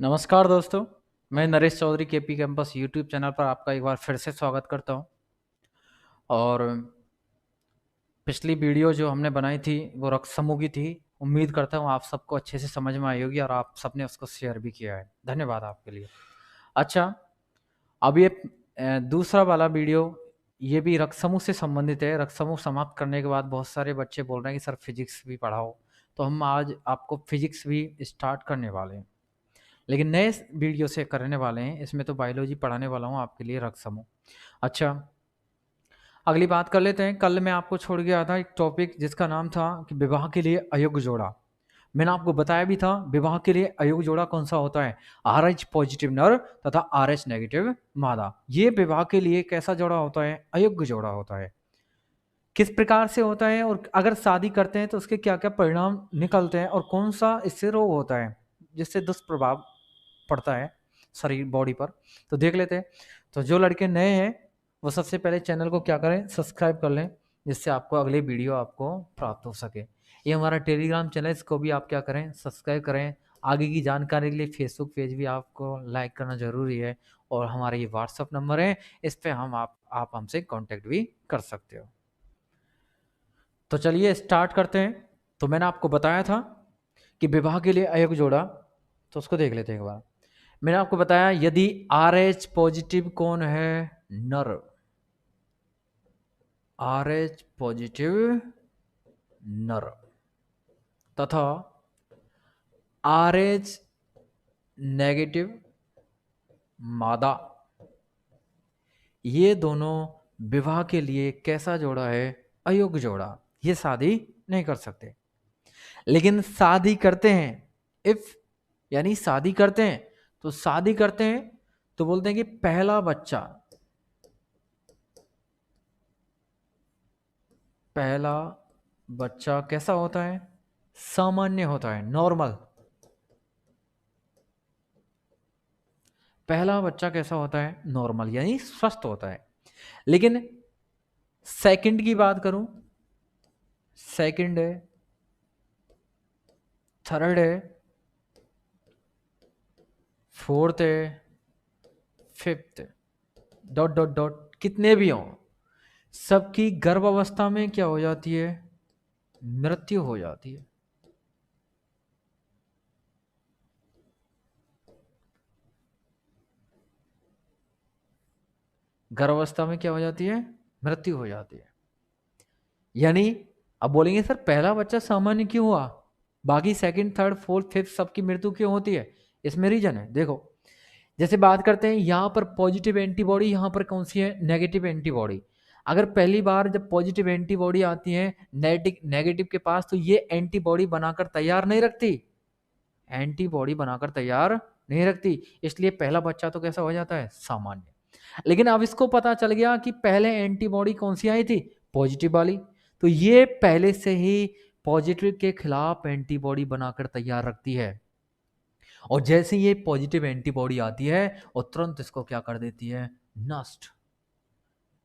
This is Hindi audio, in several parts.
नमस्कार दोस्तों, मैं Naresh Chaudhary KP campus YouTube channel पर आपका एक बार फिर से स्वागत करता हूं। और पिछली वीडियो जो हमने बनाई थी वो रक्त समूह की थी। उम्मीद करता हूं आप सबको अच्छे से समझ में आई होगी और आप सबने उसको शेयर भी किया है। धन्यवाद आपके लिए। अच्छा, अब ये दूसरा वाला वीडियो ये भी रक्त समूह से संबंधित है। रक्त समूह समाप्त करने के बाद बहुत सारे बच्चे बोल रहे हैं कि सर फिजिक्स भी पढ़ाओ, तो हम आज आपको फिजिक्स भी स्टार्ट करने वाले हैं, लेकिन नए वीडियो से करने वाले हैं। इसमें तो बायोलॉजी पढ़ाने वाला हूँ आपके लिए, रक्त समूह। अच्छा, अगली बात कर लेते हैं। कल मैं आपको छोड़ गया था एक टॉपिक जिसका नाम था कि विवाह के लिए अयोग्य जोड़ा। मैंने आपको बताया भी था विवाह के लिए अयोग्य जोड़ा कौन सा होता है। RH पॉजिटिव नर तथा RH नेगेटिव मादा। ये विवाह के लिए कैसा जोड़ा होता है? अयोग्य जोड़ा होता है। किस प्रकार से होता है और अगर शादी करते हैं तो उसके क्या क्या परिणाम निकलते हैं और कौन सा इससे रोग होता है जिससे दुष्प्रभाव पड़ता है शरीर बॉडी पर, तो देख लेते हैं। तो जो लड़के नए हैं वो सबसे पहले चैनल को क्या करें, सब्सक्राइब कर लें, जिससे आपको अगले वीडियो आपको प्राप्त हो सके। ये हमारा टेलीग्राम चैनल, इसको भी आप क्या करें, सब्सक्राइब करें। आगे की जानकारी के लिए फेसबुक पेज भी आपको लाइक करना जरूरी है। और हमारा ये व्हाट्सअप नंबर है, इस पे आप हमसे कांटेक्ट भी कर सकते हो। तो चलिए स्टार्ट करते हैं। तो मैंने आपको बताया था कि विवाह के लिए अयोग्य जोड़ा, तो उसको देख लेते हैं एक बार। मैंने आपको बताया यदि RH पॉजिटिव कौन है? नर। RH पॉजिटिव नर तथा RH नेगेटिव मादा, ये दोनों विवाह के लिए कैसा जोड़ा है? अयोग्य जोड़ा। ये शादी नहीं कर सकते, लेकिन शादी करते हैं। इफ यानी शादी करते हैं, तो शादी करते हैं तो बोलते हैं कि पहला बच्चा कैसा होता है? सामान्य होता है, नॉर्मल। पहला बच्चा कैसा होता है? नॉर्मल, यानी स्वस्थ होता है। लेकिन सेकंड की बात करूं, सेकंड है, थर्ड है, फोर्थ है, फिफ्थ, डॉट डॉट डॉट, कितने भी हों, सबकी गर्भावस्था में क्या हो जाती है? मृत्यु हो जाती है। गर्भावस्था में क्या हो जाती है? मृत्यु हो जाती है। यानी अब बोलेंगे सर पहला बच्चा सामान्य क्यों हुआ, बाकी सेकंड थर्ड फोर्थ फिफ्थ सबकी मृत्यु क्यों होती है? इसमें रीजन है। देखो, जैसे बात करते हैं यहाँ पर पॉजिटिव एंटीबॉडी, यहाँ पर कौन सी है? Negative antibody. अगर पहली बार जब पॉजिटिव एंटीबॉडी आती है नेगेटिव के पास, तो ये एंटीबॉडी बनाकर तैयार नहीं रखती, एंटीबॉडी बनाकर तैयार नहीं रखती, इसलिए पहला बच्चा तो कैसा हो जाता है? सामान्य। लेकिन अब इसको पता चल गया कि पहले एंटीबॉडी कौन सी आई थी? पॉजिटिव वाली। तो ये पहले से ही पॉजिटिव के खिलाफ एंटीबॉडी बनाकर तैयार रखती है, और जैसे ये पॉजिटिव एंटीबॉडी आती है और तुरंत इसको क्या कर देती है? नष्ट।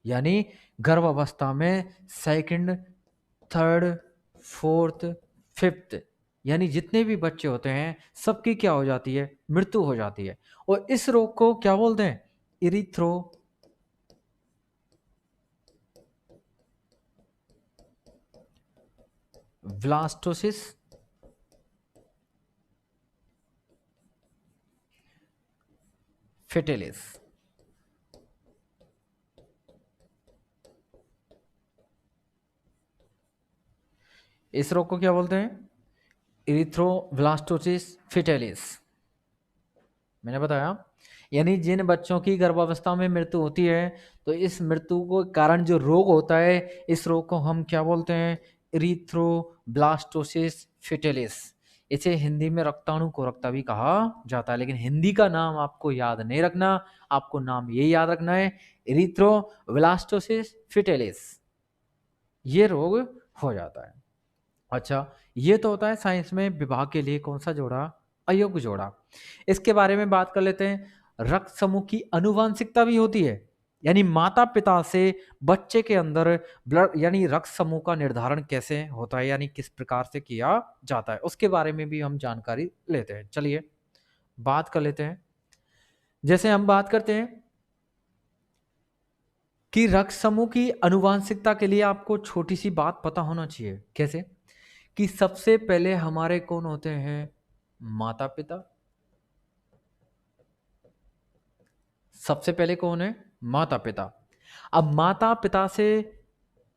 यानी गर्भावस्था में सेकंड, थर्ड, फोर्थ, फिफ्थ, यानी जितने भी बच्चे होते हैं सबकी क्या हो जाती है? मृत्यु हो जाती है। और इस रोग को क्या बोलते हैं? Erythroblastosis fetalis. इस रोग को क्या बोलते हैं? Erythroblastosis fetalis. मैंने बताया, यानी जिन बच्चों की गर्भावस्था में मृत्यु होती है, तो इस मृत्यु को कारण जो रोग होता है, इस रोग को हम क्या बोलते हैं? इरिथ्रोब्लास्टोसिस फेटेलिस। इसे हिंदी में रक्ताणु कोरकता भी कहा जाता है, लेकिन हिंदी का नाम आपको याद नहीं रखना, आपको नाम ये याद रखना है, इरिथ्रोब्लास्टोसिस फेटेलिस। ये रोग हो जाता है। अच्छा, ये तो होता है साइंस में विवाह के लिए कौन सा जोड़ा? अयोग्य जोड़ा। इसके बारे में बात कर लेते हैं। रक्त समूह की अनुवांशिकता भी होती है, यानी माता पिता से बच्चे के अंदर ब्लड यानी रक्त समूह का निर्धारण कैसे होता है, यानी किस प्रकार से किया जाता है, उसके बारे में भी हम जानकारी लेते हैं। चलिए बात कर लेते हैं। जैसे हम बात करते हैं कि रक्त समूह की अनुवांशिकता के लिए आपको छोटी सी बात पता होना चाहिए। कैसे? कि सबसे पहले हमारे कौन होते हैं? माता पिता। सबसे पहले कौन है? माता पिता। अब माता पिता से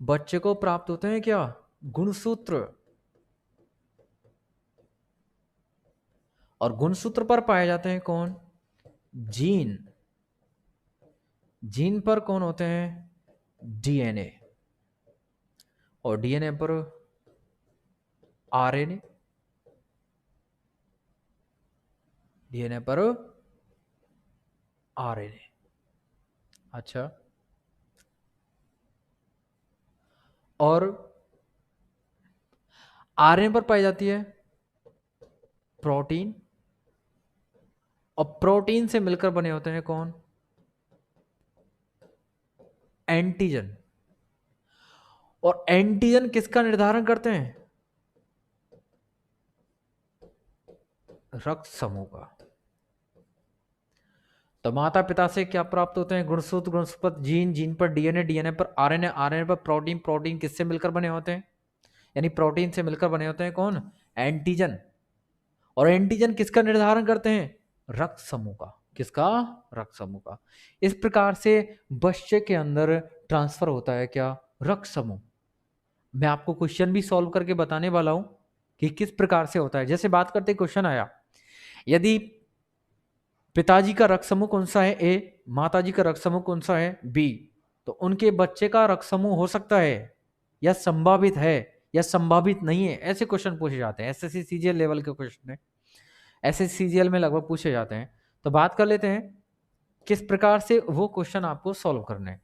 बच्चे को प्राप्त होते हैं क्या? गुणसूत्र। और गुणसूत्र पर पाए जाते हैं कौन? जीन। जीन पर कौन होते हैं? डीएनए। और डीएनए पर आरएनए। डीएनए पर आरएनए। अच्छा। और आरएनए पर पाई जाती है प्रोटीन। और प्रोटीन से मिलकर बने होते हैं कौन? एंटीजन। और एंटीजन किसका निर्धारण करते हैं? रक्त समूह का। तो माता पिता से क्या प्राप्त होते हैं? गुणसूत्र। गुणसूत्र पर जीन। जीन पर डीएनए। डीएनए पर आरएनए। आरएनए पर प्रोटीन। प्रोटीन किससे मिलकर बने होते हैं? यानी प्रोटीन से मिलकर बने होते हैं कौन? एंटीजन। और एंटीजन किसका निर्धारण करते हैं? रक्त समूह का। किसका? रक्त समूह का। इस प्रकार से बच्चे के अंदर ट्रांसफर होता है क्या? रक्त समूह। मैं आपको क्वेश्चन भी सॉल्व करके बताने वाला हूं कि किस प्रकार से होता है। जैसे बात करते क्वेश्चन आया, यदि पिताजी का रक्त समूह कौन सा है? ए। माताजी का रक्त समूह कौन सा है? बी। तो उनके बच्चे का रक्त समूह हो सकता है या संभावित है या संभावित नहीं है, ऐसे क्वेश्चन पूछे जाते हैं। एसएससी सीजीएल लेवल के क्वेश्चन है, एसएससी सीजीएल में लगभग पूछे जाते हैं। तो बात कर लेते हैं किस प्रकार से वो क्वेश्चन आपको सॉल्व करने हैं।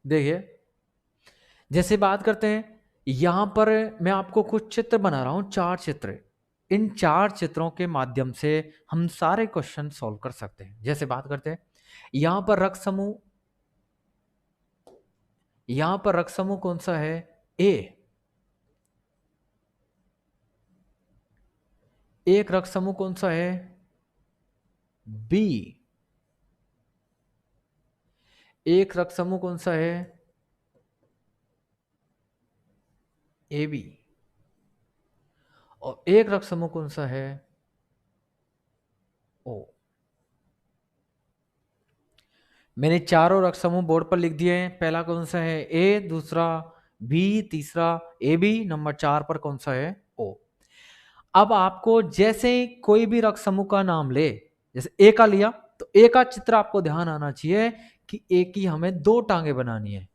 देखिए, जैसे बात करते हैं, यहां पर मैं आपको कुछ चित्र बना रहा हूं, 4 चित्र। इन 4 चित्रों के माध्यम से हम सारे क्वेश्चन सॉल्व कर सकते हैं। जैसे बात करते हैं, यहां पर रक्त समूह, यहां पर रक्त समूह कौन सा है? ए। एक रक्त समूह कौन सा है? बी। एक रक्त समूह कौन सा है? A B. और एक रक्त समूह कौन सा है? ओ। मैंने चारों रक्त समूह बोर्ड पर लिख दिए हैं। पहला कौन सा है? ए। दूसरा बी। तीसरा ए बी। नंबर 4 पर कौन सा है? ओ। अब आपको जैसे कोई भी रक्त समूह का नाम ले, जैसे ए का लिया, तो ए का चित्र आपको ध्यान आना चाहिए कि ए की हमें 2 टांगे बनानी है।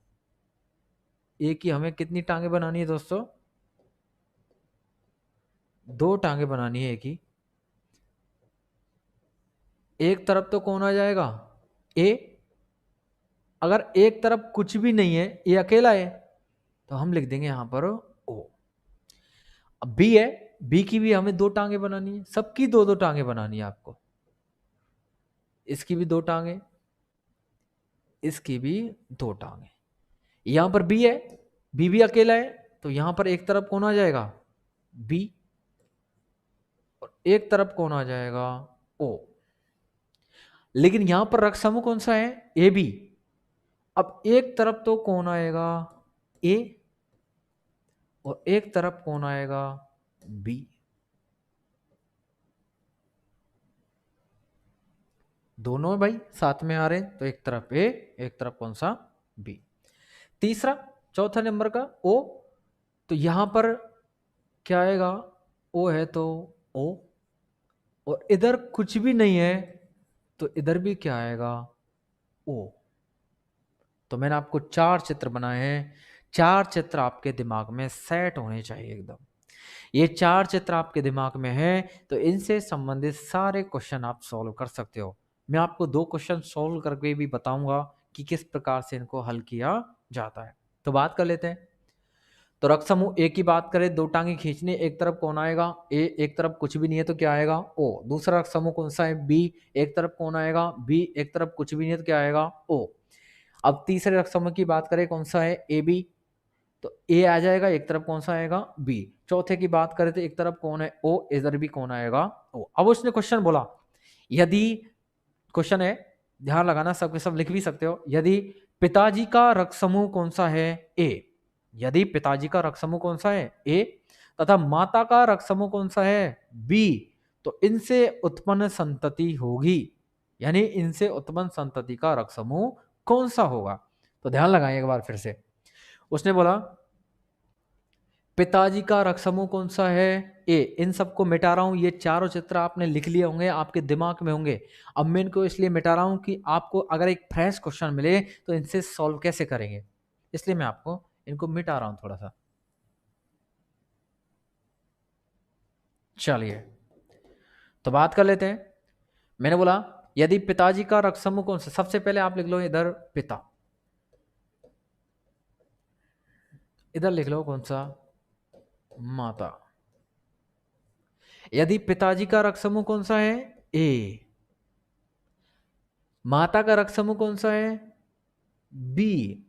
ए की हमें कितनी टांगे बनानी है दोस्तों? 2 टांगे बनानी है ए की। एक तरफ तो कौन आ जाएगा? ए। अगर एक तरफ कुछ भी नहीं है, ये अकेला है, तो हम लिख देंगे यहां पर ओ। अब बी है, बी की भी हमें 2 टांगे बनानी है। सबकी 2-2 टांगे बनानी है आपको। इसकी भी 2 टांगे, इसकी भी 2 टांगे। यहां पर बी है, बी भी अकेला है, तो यहां पर एक तरफ कौन आ जाएगा? बी। और एक तरफ कौन आ जाएगा? ओ। लेकिन यहां पर रक्त समूह कौन सा है? A B. अब एक तरफ तो कौन आएगा? ए। और एक तरफ कौन आएगा? बी। दोनों भाई साथ में आ रहे हैं, तो एक तरफ ए, एक तरफ कौन सा? बी। तीसरा, चौथा नंबर का ओ, तो यहां पर क्या आएगा? ओ है तो ओ। और इधर कुछ भी नहीं है, तो इधर भी क्या आएगा? ओ। तो मैंने आपको 4 चित्र बनाए हैं। 4 चित्र आपके दिमाग में सेट होने चाहिए एकदम। ये 4 चित्र आपके दिमाग में है, तो इनसे संबंधित सारे क्वेश्चन आप सॉल्व कर सकते हो। मैं आपको 2 क्वेश्चन सॉल्व करके भी बताऊंगा कि किस प्रकार से इनको हल किया जाता है। तो बात कर लेते हैं। तो रक्त समूह ए की बात करें, 2 टांगे खींचने, एक तरफ कौन आएगा? ए। एक तरफ कुछ भी नहीं है तो क्या आएगा? ओ। दूसरा रक्त समूह कौन सा है? बी। एक तरफ कौन आएगा? बी। एक तरफ कुछ भी नहीं है तो क्या आएगा? ओ। अब तीसरे रक्त समूह की बात करें, कौन सा है? A B. तो ए आ जाएगा, एक तरफ कौन सा आएगा? बी। चौथे की बात करें तो एक तरफ कौन है ओ, इधर भी कौन आएगा ओ। अब उसने क्वेश्चन बोला, यदि क्वेश्चन है, ध्यान लगाना, सब के सब लिख भी सकते हो। यदि पिताजी का रक्त समूह कौन सा है ए, यदि पिताजी का रक्त समूह कौन सा है ए, तथा माता का रक्त समूह कौन सा है बी, तो इनसे उत्पन्न संतति होगी, यानी इनसे उत्पन्न संतति का रक्त समूह कौन सा होगा। तो ध्यान लगाएं एक बार फिर से। उसने बोला पिताजी का रक्त समूह कौन सा है ए, इन सबको मिटा रहा हूं, ये चारों चित्र आपने लिख लिए होंगे, आपके दिमाग में होंगे। अब मैं इनको इसलिए मिटा रहा हूं कि आपको अगर एक फ्रेश क्वेश्चन मिले तो इनसे सॉल्व कैसे करेंगे, इसलिए मैं आपको इनको मिटा रहा हूं थोड़ा सा। चलिए तो बात कर लेते हैं। मैंने बोला यदि पिताजी का रक्त समूह कौन सा, सबसे पहले आप लिख लो इधर पिता, इधर लिख लो कौन सा माता। यदि पिताजी का रक्त समूह कौन सा है ए, माता का रक्त समूह कौन सा है बी।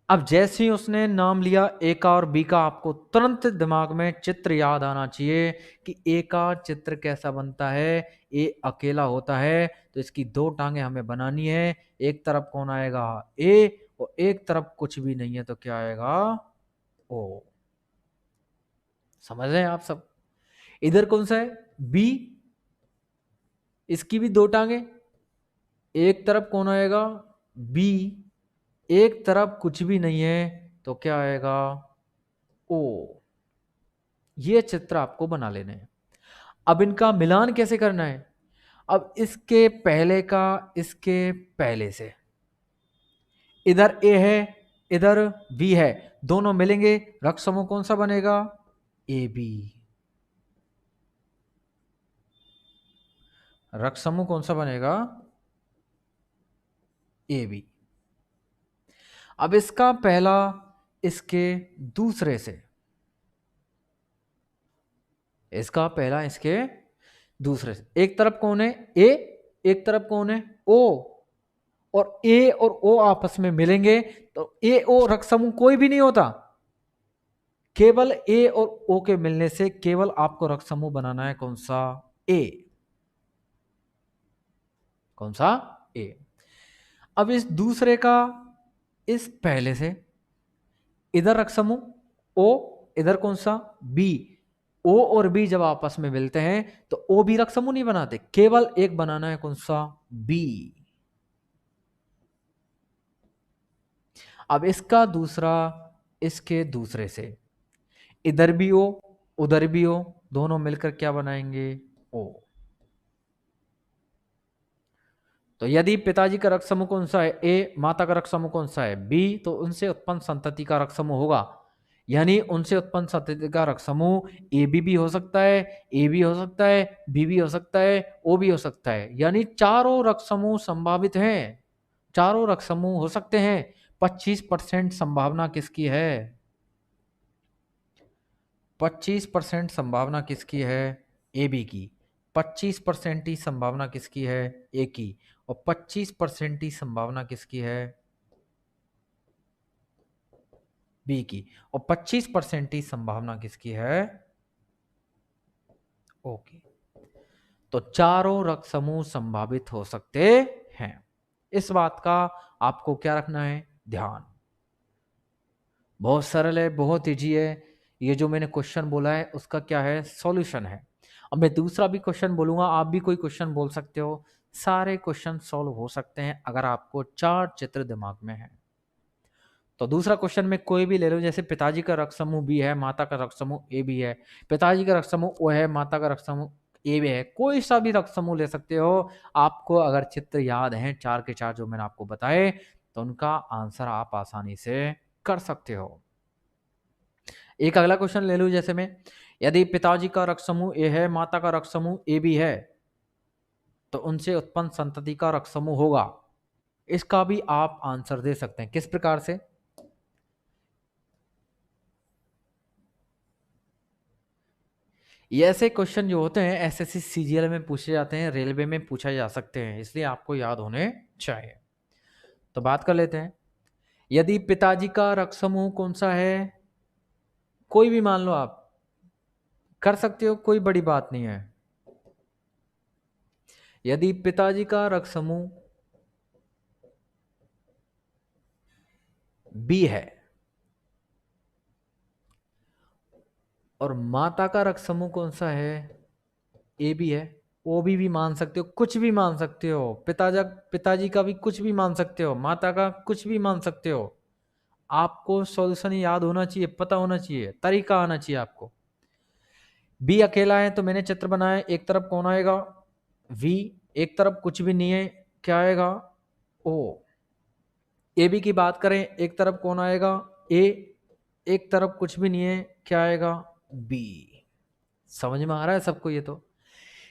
अब जैसे ही उसने नाम लिया ए का और बी का, आपको तुरंत दिमाग में चित्र याद आना चाहिए कि ए का चित्र कैसा बनता है। ए अकेला होता है तो इसकी दो टांगे हमें बनानी है, एक तरफ कौन आएगा ए और एक तरफ कुछ भी नहीं है तो क्या आएगा ओ। समझ रहे हैं आप सब। इधर कौन सा है बी, इसकी भी दो टांगे, एक तरफ कौन आएगा बी, एक तरफ कुछ भी नहीं है तो क्या आएगा ओ। ये चित्र आपको बना लेने हैं। अब इनका मिलान कैसे करना है, अब इसके पहले का इसके पहले से, इधर ए है इधर बी है, दोनों मिलेंगे, रक्त समूह कौन सा बनेगा ए बी। रक्त समूह कौन सा बनेगा ए बी। अब इसका पहला इसके दूसरे से, इसका पहला इसके दूसरे से, एक तरफ कौन है ए, एक तरफ कौन है ओ, और ए और ओ आपस में मिलेंगे तो ए ओ रक्त समूह कोई भी नहीं होता, केवल ए और ओ के मिलने से केवल आपको रक्त समूह बनाना है कौन सा ए, कौन सा ए। अब इस दूसरे का इस पहले से, इधर रक्त समूह ओ, इधर कौन सा बी, ओ और बी जब आपस में मिलते हैं तो ओ भी रक्त समूह नहीं बनाते, केवल एक बनाना है कौन सा बी। अब इसका दूसरा इसके दूसरे से, इधर भी ओ उधर भी ओ, दोनों मिलकर क्या बनाएंगे ओ। तो यदि पिताजी का रक्त समूह कौन सा है ए, माता का रक्त समूह कौन सा है बी, तो उनसे उत्पन्न संतति का रक्त समूह होगा, यानी उनसे उत्पन्न संतति का रक्त समूह ए बी भी हो सकता है, ए भी हो सकता है, बी भी हो सकता है, ओ भी हो सकता है, यानी चारों रक्त समूह संभावित हैं, चारों रक्त समूह हो सकते हैं। 25% संभावना किसकी है, 25% संभावना किसकी है ए बी की, 25% ही संभावना किसकी है ए की, और 25% ही संभावना किसकी है बी की, और 25% ही संभावना किसकी है ओ की। तो चारों रक्त समूह संभावित हो सकते हैं। इस बात का आपको क्या रखना है ध्यान। बहुत सरल है, बहुत इजी है। ये जो मैंने क्वेश्चन बोला है उसका क्या है सॉल्यूशन है। अब मैं दूसरा भी क्वेश्चन बोलूंगा, आप भी कोई क्वेश्चन बोल सकते हो, सारे क्वेश्चन सॉल्व हो सकते हैं अगर आपको चार चित्र दिमाग में है। तो दूसरा क्वेश्चन में कोई भी ले लो, जैसे पिताजी का रक्त समूह बी है, माता का रक्त समूह ए बी है, पिताजी का रक्त समूह ओ है, माता का रक्त समूह ए बी है, कोई सा भी रक्त समूह ले सकते हो। आपको अगर चित्र याद हैं चार के चार जो मैंने आपको बताए तो उनका आंसर आप आसानी से कर सकते हो। एक अगला क्वेश्चन ले लूं, जैसे मैं यदि पिताजी का रक्त समूह ए है, माता का रक्त समूह ए बी है, तो उनसे उत्पन्न संतति का रक्त समूह होगा। इसका भी आप आंसर दे सकते हैं किस प्रकार से, ये ऐसे क्वेश्चन जो होते हैं एसएससी सीजीएल में पूछे जाते हैं, रेलवे में पूछा जा सकते हैं, इसलिए आपको याद होने चाहिए। तो बात कर लेते हैं, यदि पिताजी का रक्त समूह कौन सा है कोई भी मान लो, आप कर सकते हो, कोई बड़ी बात नहीं है। यदि पिताजी का रक्त समूह बी है और माता का रक्त समूह कौन सा है, ए बी है, ओ भी मान सकते हो, कुछ भी मान सकते हो, पिताजी का भी कुछ भी मान सकते हो, माता का कुछ भी मान सकते हो। आपको सॉल्यूशन याद होना चाहिए, पता होना चाहिए, तरीका आना चाहिए आपको। बी अकेला है तो मैंने चित्र बनाया, एक तरफ कौन आएगा, वी, एक तरफ कुछ भी नहीं है, क्या आएगा, ओ। ए बी की बात करें, एक तरफ कौन आएगा, ए, एक तरफ कुछ भी नहीं है, क्या आएगा, बी। समझ में आ रहा है सबको ये? तो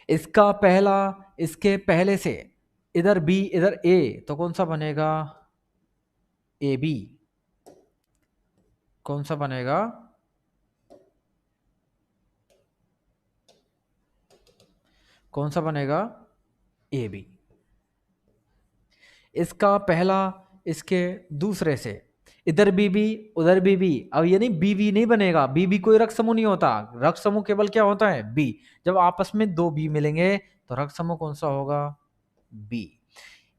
इसका पहला, इसके पहले से, इधर बी इधर ए, तो कौन सा बनेगा, ए बी। कौन सा बनेगा, कौन सा बनेगा, ए बी। इसका पहला, इसके दूसरे से, इधर बीबी उधर बीबी, अब ये नहीं बीबी नहीं बनेगा, बीबी कोई रक्त समूह नहीं होता, रक्त समूह केवल क्या होता है, बी। जब आपस में दो बी मिलेंगे तो रक्त समूह कौन सा होगा, बी।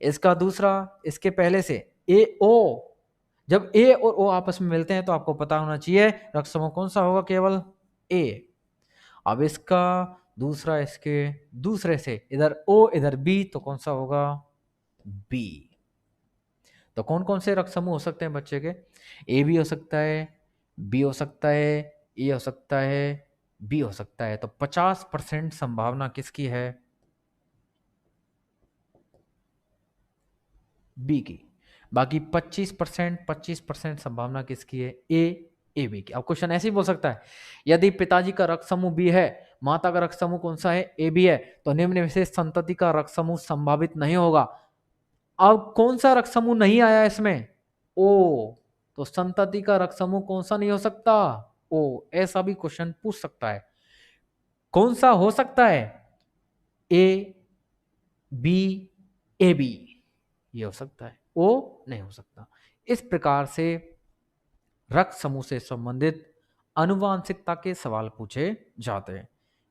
इसका दूसरा, इसके पहले से, ए ओ, जब ए और ओ आपस में मिलते हैं तो आपको पता होना चाहिए रक्त समूह कौन सा होगा, केवल ए। अब इसका दूसरा, इसके दूसरे से, इधर ओ इधर बी, तो कौन सा होगा, बी। तो कौन कौन से रक्त समूह हो सकते हैं बच्चे के, ए भी हो सकता है, बी हो सकता है, ए हो सकता है, बी हो सकता है। तो 50% संभावना किसकी है, बी की। बाकी 25% संभावना किसकी है, ए बी की। अब क्वेश्चन ऐसे ही बोल सकता है, यदि पिताजी का रक्त समूह बी है, माता का रक्त समूह कौन सा है, ए बी है, तो निम्न विशेष संतति का रक्त समूह संभावित नहीं होगा। अब कौन सा रक्त समूह नहीं आया इसमें, ओ, तो संतति का रक्त समूह कौन सा नहीं हो सकता, ओ। ऐसा भी क्वेश्चन पूछ सकता है। कौन सा हो सकता है, ए बी, ए बी, ये हो सकता है, ओ नहीं हो सकता। इस प्रकार से रक्त समूह से संबंधित आनुवांशिकता के सवाल पूछे जाते हैं।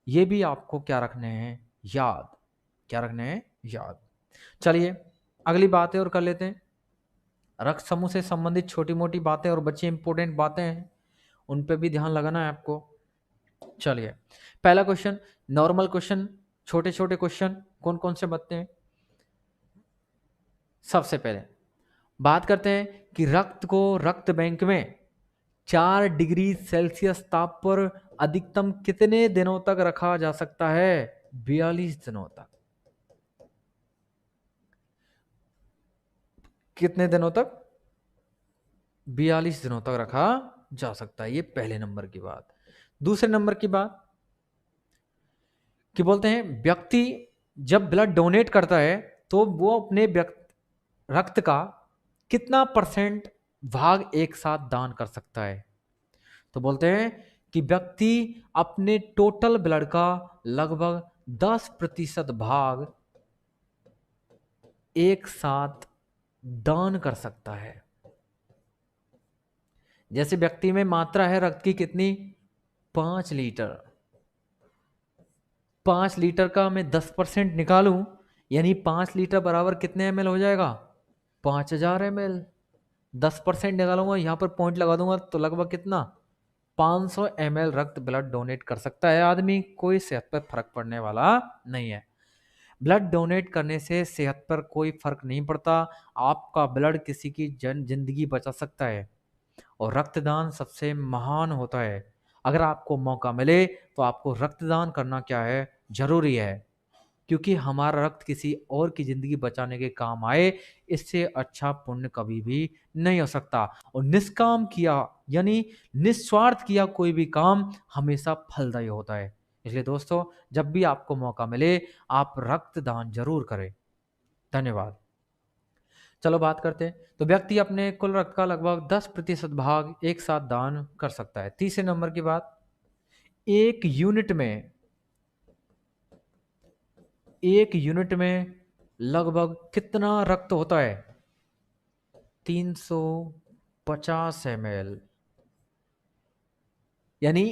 ये भी आपको क्या रखने हैं, याद, क्या रखने हैं, याद। चलिए अगली बातें और कर लेते हैं। रक्त समूह से संबंधित छोटी मोटी बातें और बच्चे इंपॉर्टेंट बातें हैं, उन पे भी ध्यान लगाना है आपको। चलिए पहला क्वेश्चन, नॉर्मल क्वेश्चन, छोटे छोटे क्वेश्चन कौन कौन से बनते हैं। सबसे पहले बात करते हैं कि रक्त को रक्त बैंक में 4 डिग्री सेल्सियस ताप पर अधिकतम कितने दिनों तक रखा जा सकता है, 42 दिनों तक। कितने दिनों तक, 42 दिनों तक रखा जा सकता है। ये पहले नंबर की बात। दूसरे नंबर की बात कि बोलते हैं व्यक्ति जब ब्लड डोनेट करता है तो वो अपने रक्त का कितना परसेंट भाग एक साथ दान कर सकता है। तो बोलते हैं कि व्यक्ति अपने टोटल ब्लड का लगभग 10% भाग एक साथ दान कर सकता है। जैसे व्यक्ति में मात्रा है रक्त की कितनी, 5 लीटर, 5 लीटर का मैं 10% निकालूं, यानी 5 लीटर बराबर कितने ml हो जाएगा, 5000 ml। 10% निकालूंगा, यहां पर पॉइंट लगा दूंगा, तो लगभग कितना, 500 ml रक्त ब्लड डोनेट कर सकता है आदमी। कोई सेहत पर फर्क पड़ने वाला नहीं है। ब्लड डोनेट करने से सेहत पर कोई फर्क नहीं पड़ता। आपका ब्लड किसी की जिंदगी बचा सकता है और रक्तदान सबसे महान होता है। अगर आपको मौका मिले तो आपको रक्तदान करना क्या है, जरूरी है, क्योंकि हमारा रक्त किसी और की जिंदगी बचाने के काम आए, इससे अच्छा पुण्य कभी भी नहीं हो सकता। और निष्काम किया यानी निस्वार्थ किया कोई भी काम हमेशा फलदायी होता है। इसलिए दोस्तों, जब भी आपको मौका मिले आप रक्तदान जरूर करें। धन्यवाद। चलो बात करते हैं। तो व्यक्ति अपने कुल रक्त का लगभग 10% भाग एक साथ दान कर सकता है। तीसरे नंबर की बात, एक यूनिट में लगभग कितना रक्त होता है, 350 ml। यानी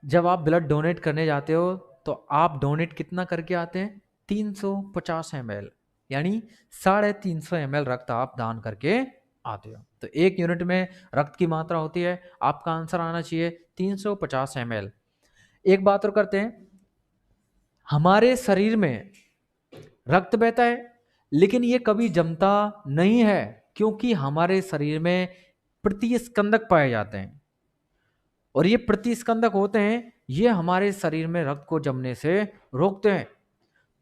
जब आप ब्लड डोनेट करने जाते हो तो आप डोनेट कितना करके आते हैं? 350 ml, यानी 350 ml रक्त आप दान करके आते हो। तो 1 यूनिट में रक्त की मात्रा होती है, आपका आंसर आना चाहिए 350 ml। एक बात और करते हैं, हमारे शरीर में रक्त बहता है लेकिन ये कभी जमता नहीं है, क्योंकि हमारे शरीर में प्रतिस्कंदक पाए जाते हैं, और ये प्रतिस्कंदक होते हैं, ये हमारे शरीर में रक्त को जमने से रोकते हैं।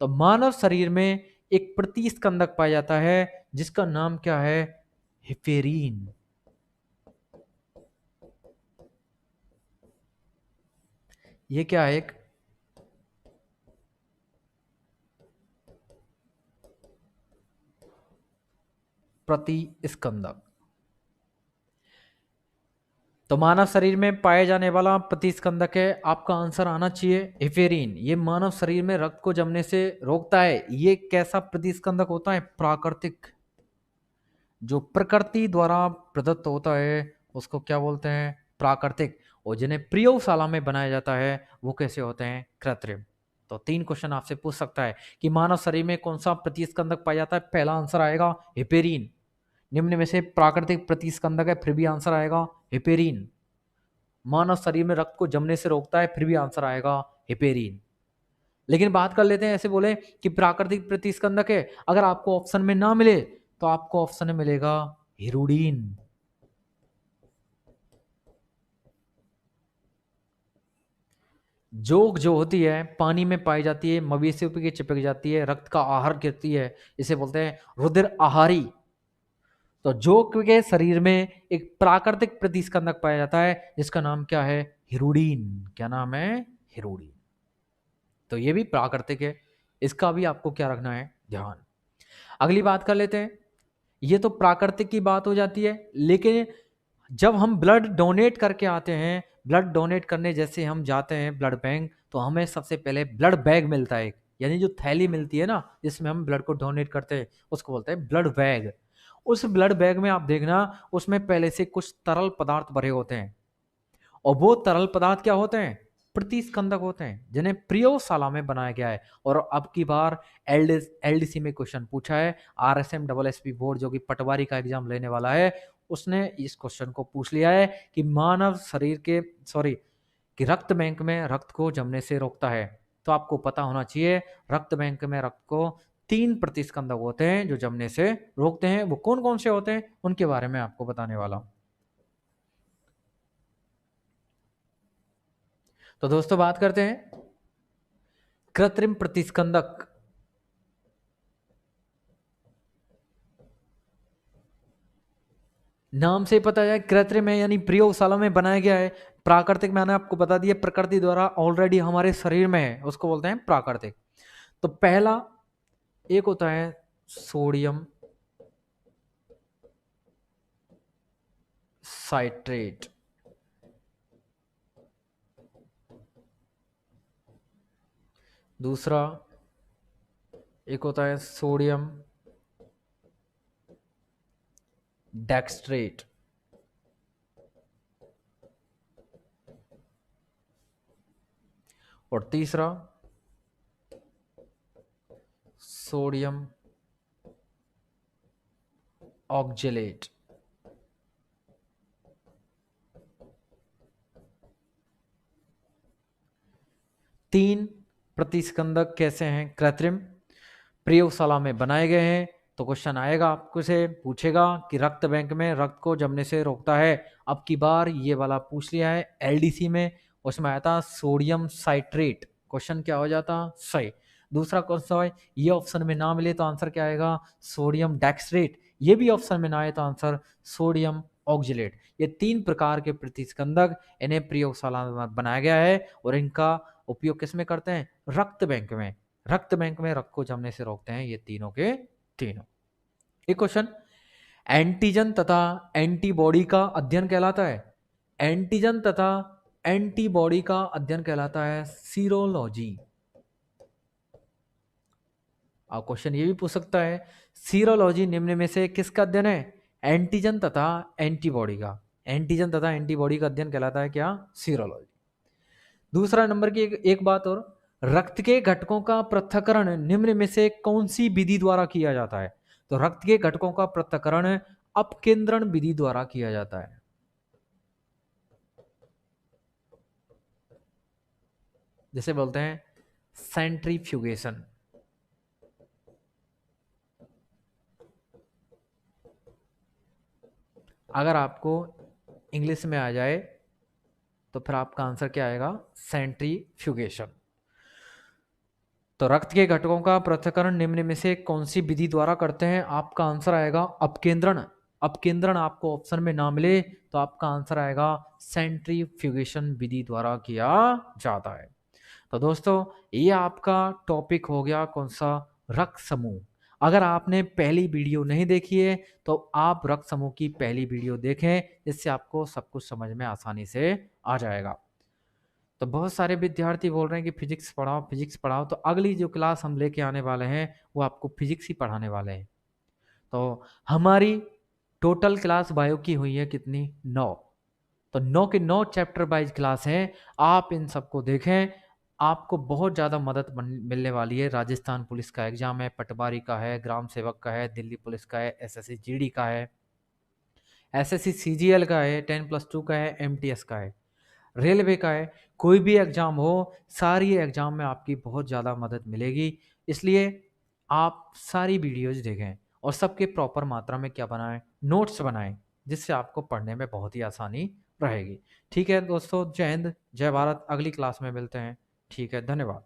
तो मानव शरीर में एक प्रतिस्कंदक पाया जाता है जिसका नाम क्या है? हेपेरिन। ये क्या है? एक प्रतिस्कंदक। तो मानव शरीर में पाए जाने वाला प्रतिस्कंदक है, आपका आंसर आना चाहिए हेपेरिन। ये मानव शरीर में रक्त को जमने से रोकता है। ये कैसा प्रतिस्कंदक होता है? प्राकृतिक। जो प्रकृति द्वारा प्रदत्त होता है उसको क्या बोलते हैं? प्राकृतिक। और जिन्हें प्रयोगशाला में बनाया जाता है वो कैसे होते हैं? कृत्रिम। तो 3 क्वेश्चन आपसे पूछ सकता है कि मानव शरीर में कौन सा प्रतिस्कंदक पाया जाता है? पहला आंसर आएगा हेपेरिन। निम्न में से प्राकृतिक प्रतिस्कंदक है, फिर भी आंसर आएगा हेपेरिन। मानव शरीर में रक्त को जमने से रोकता है, फिर भी आंसर आएगा हेपेरिन। लेकिन बात कर लेते हैं, ऐसे बोले कि प्राकृतिक प्रतिस्कंदक है, अगर आपको ऑप्शन में ना मिले तो आपको ऑप्शन में मिलेगा हिरुडीन। जोग जो होती है पानी में पाई जाती है, मवेशियों पे चिपक जाती है, रक्त का आहार गिरती है, इसे बोलते हैं रुधिर आहारी। तो जोग के शरीर में एक प्राकृतिक प्रतिस्कंदक पाया जाता है जिसका नाम क्या है? हिरुडीन। क्या नाम है? हिरुडीन। तो ये भी प्राकृतिक है, इसका भी आपको क्या रखना है? ध्यान। अगली बात कर लेते हैं। ये तो प्राकृतिक की बात हो जाती है, लेकिन जब हम ब्लड डोनेट करके आते हैं, ब्लड डोनेट करने जैसे हम जाते हैं ब्लड बैंक, तो हमें सबसे पहले ब्लड बैग मिलता है, यानी जो थैली मिलती है ना जिसमें हम ब्लड को डोनेट करते हैं उसको बोलते हैं ब्लड बैग। उस ब्लड बैग में आप देखना, उसमें पहले से कुछ तरल पदार्थ भरे होते हैं, और वो तरल पदार्थ क्या होते हैं? प्रतिस्कंदक होते हैं, जिन्हें प्रयोगशाला में बनाया गया है। और अब की बार एलडीसी में क्वेश्चन पूछा है, आरएसएम डबल एसपी बोर्ड जो कि पटवारी का एग्जाम लेने वाला है, उसने इस क्वेश्चन को पूछ लिया है कि मानव शरीर के कि रक्त बैंक में रक्त को जमने से रोकता है। तो आपको पता होना चाहिए, रक्त बैंक में रक्त को 3 प्रतिस्कंदक होते हैं जो जमने से रोकते हैं। वो कौन कौन से होते हैं उनके बारे में आपको बताने वाला हूं। तो दोस्तों बात करते हैं कृत्रिम प्रतिस्कंदक। नाम से पता है कृत्रिम है, यानी प्रयोगशाला में बनाया गया है। प्राकृतिक मैंने आपको बता दिया, प्रकृति द्वारा ऑलरेडी हमारे शरीर में है, उसको बोलते हैं प्राकृतिक। तो पहला एक होता है सोडियम साइट्रेट। दूसरा एक होता है सोडियम डेक्सट्रेट। और तीसरा सोडियम ऑक्जेलेट। तीन प्रतिस्कंदक कैसे हैं? कृत्रिम, प्रयोगशाला में बनाए गए हैं। तो क्वेश्चन आएगा आपको से पूछेगा कि रक्त बैंक में रक्त को जमने से रोकता है। अब की बार ये वाला पूछ लिया है एलडीसी में, उसमें आया था सोडियम साइट्रेट। क्वेश्चन क्या हो जाता? सही। दूसरा क्वेश्चन है, ये ऑप्शन में ना मिले तो आंसर क्या आएगा? सोडियम डेक्सट्रेट। ये भी ऑप्शन में ना आए तो आंसर सोडियम ऑक्जेलेट। ये 3 प्रकार के प्रतिस्कंदक, इन्हें प्रयोगशाला में बनाया गया है और इनका उपयोग किस में करते हैं? रक्त बैंक में। रक्त बैंक में रक्त को जमने से रोकते हैं ये तीनों के तीनों। एक क्वेश्चन, एंटीजन तथा एंटीबॉडी का अध्ययन कहलाता है? एंटीजन तथा एंटीबॉडी का अध्ययन कहलाता है सीरोलॉजी। अब क्वेश्चन ये भी पूछ सकता है, सीरोलॉजी निम्न में से किसका अध्ययन है? एंटीजन तथा एंटीबॉडी का। एंटीजन तथा एंटीबॉडी का अध्ययन कहलाता है क्या? सीरोलॉजी। दूसरा नंबर की एक बात और, रक्त के घटकों का पृथक्करण निम्न में से कौन सी विधि द्वारा किया जाता है? तो रक्त के घटकों का पृथक्करण अपकेंद्रण विधि द्वारा किया जाता है। जिसे बोलते हैं सेंट्रीफ्यूगेशन। अगर आपको इंग्लिश में आ जाए तो फिर आपका आंसर क्या आएगा? सेंट्रीफ्यूगेशन। तो रक्त के घटकों का पृथक्करण निम्न में से कौन सी विधि द्वारा करते हैं? आपका आंसर आएगा अपकेंद्रण। अपकेंद्रण आपको ऑप्शन में ना मिले तो आपका आंसर आएगा सेंट्रीफ्यूगेशन विधि द्वारा किया जाता है। तो दोस्तों ये आपका टॉपिक हो गया कौन सा? रक्त समूह। अगर आपने पहली वीडियो नहीं देखी है तो आप रक्त समूह की पहली वीडियो देखें, इससे आपको सब कुछ समझ में आसानी से आ जाएगा। तो बहुत सारे विद्यार्थी बोल रहे हैं कि फिजिक्स पढ़ाओ फिजिक्स पढ़ाओ, तो अगली जो क्लास हम लेके आने वाले हैं वो आपको फिजिक्स ही पढ़ाने वाले हैं। तो हमारी टोटल क्लास बायो की हुई है कितनी? 9। तो 9 के 9 चैप्टर वाइज क्लास हैं। आप इन सबको देखें, आपको बहुत ज़्यादा मदद मिलने वाली है। राजस्थान पुलिस का एग्जाम है, पटवारी का है, ग्राम सेवक का है, दिल्ली पुलिस का है, एसएससी जीडी का है, एसएससी सीजीएल का है, 10+2 का है, एमटीएस का है, रेलवे का है। कोई भी एग्जाम हो, सारी एग्जाम में आपकी बहुत ज़्यादा मदद मिलेगी। इसलिए आप सारी वीडियोज देखें और सबके प्रॉपर मात्रा में क्या बनाएं? नोट्स बनाएं, जिससे आपको पढ़ने में बहुत ही आसानी रहेगी। ठीक है दोस्तों, जय हिंद जय भारत। अगली क्लास में मिलते हैं। ठीक है, धन्यवाद।